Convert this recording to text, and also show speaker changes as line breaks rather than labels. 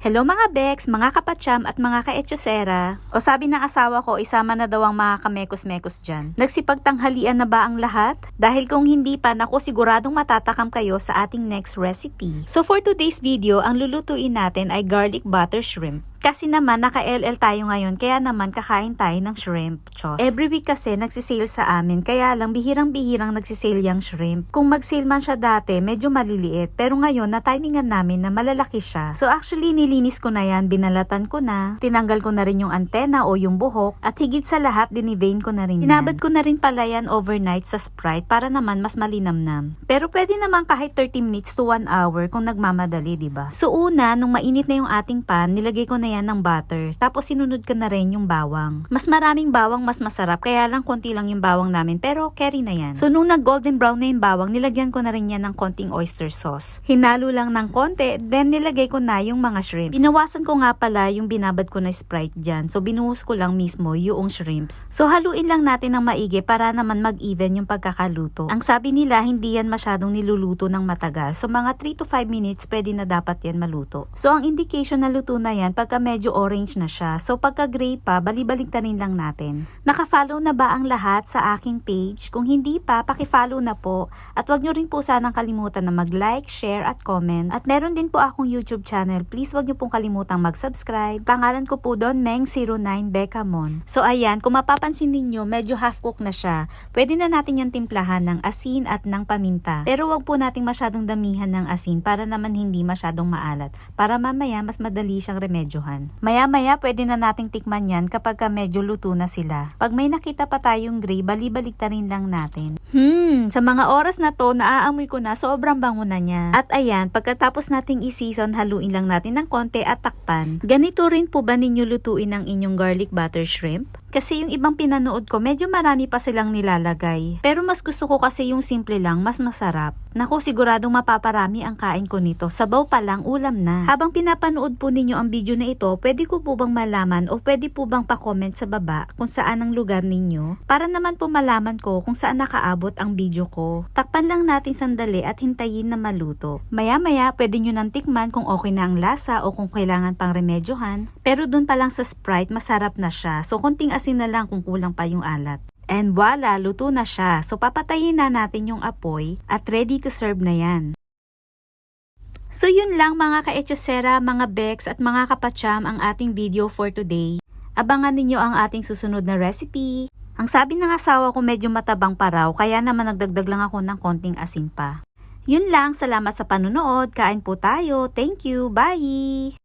Hello mga Bex, mga kapatsyam at mga kaetsyosera. O sabi ng asawa ko, isama na daw ang mga kamekos-mekos dyan. Nagsipagtanghalian na ba ang lahat? Dahil kung hindi pa, naku siguradong matatakam kayo sa ating next recipe. So for today's video, ang lulutuin natin ay garlic butter shrimp. Kasi naman, naka-LL tayo ngayon, kaya naman kakain tayo ng shrimp, chos. Every week kasi, nagsisale sa amin, kaya lang bihirang-bihirang nagsisale yung shrimp. Kung mag-sale man siya dati, medyo maliliit, pero ngayon, na-timingan namin na malalaki siya. So actually, nilinis ko na yan, binalatan ko na, tinanggal ko na rin yung antena o yung buhok, at higit sa lahat, dinivein ko na rin yan. Hinabad ko na rin pala yan overnight sa Sprite para naman mas malinamnam. Pero pwede naman kahit 30 minutes to 1 hour kung nagmamadali, diba? So una, nung mainit na yung ating pan, nilagay ko na yan ng butter. Tapos sinunod ko na rin yung bawang. Mas maraming bawang mas masarap, kaya lang konti lang yung bawang namin, pero carry na yan. So nung nag golden brown na yung bawang, nilagyan ko na rin yan ng konting oyster sauce. Hinalo lang ng konti, then nilagay ko na yung mga shrimps. Binawasan ko nga pala yung binabad ko na Sprite dyan. So binuhos ko lang mismo yung shrimps. So haluin lang natin ng maigi para naman mag-even yung pagkakaluto. Ang sabi nila, hindi yan masyadong niluluto ng matagal. So mga 3 to 5 minutes, pwede na dapat yan maluto. So ang indication na luto na yan, pagka medyo orange na siya. So pagka gray pa, bali-baliktarin lang natin. Naka-follow na ba ang lahat sa aking page? Kung hindi pa, paki-follow na po. At wag nyo rin po sanang kalimutan na mag-like, share at comment. At meron din po akong YouTube channel. Please wag nyo pong kalimutang mag-subscribe. Pangalan ko po doon, Meng09 Becamon. So ayan, kung mapapansin ninyo, medyo half-cook na siya. Pwede na natin yan timplahan ng asin at ng paminta. Pero wag po nating masyadong damihan ng asin para naman hindi masyadong maalat. Para mamaya mas madali siyang remedyohan. Maya-maya pwede na nating tikman yan kapag medyo luto na sila. Pag may nakita pa tayong gray, bali-baliktarin lang natin. Sa mga oras na to, naaamoy ko na, sobrang bango na niya. At ayan, pagkatapos nating i-season, haluin lang natin ng konti at takpan. Ganito rin po ba ninyo lutuin ang inyong garlic butter shrimp? Kasi yung ibang pinanood ko, medyo marami pa silang nilalagay. Pero mas gusto ko kasi yung simple lang, mas masarap. Naku, siguradong mapaparami ang kain ko nito. Sabaw pa lang, ulam na. Habang pinapanood po ninyo ang video na ito, pwede ko po bang malaman o pwede po bang pa-comment sa baba kung saan ang lugar ninyo? Para naman po malaman ko kung saan nakaabot ang video ko. Takpan lang natin sandali at hintayin na maluto. Maya-maya, pwede nyo nang tikman kung okay na ang lasa o kung kailangan pang remedyohan. Pero dun pa lang sa Sprite, masarap na siya. So, konting asin na lang kung kulang pa yung alat. And voila, luto na siya. So papatayin na natin yung apoy at ready to serve na yan. So yun lang mga kaetsyosera, mga Bex at mga kapatsyam ang ating video for today. Abangan ninyo ang ating susunod na recipe. Ang sabi ng asawa ko medyo matabang pa raw, kaya naman nagdagdag lang ako ng konting asin pa. Yun lang, salamat sa panunood. Kain po tayo. Thank you. Bye!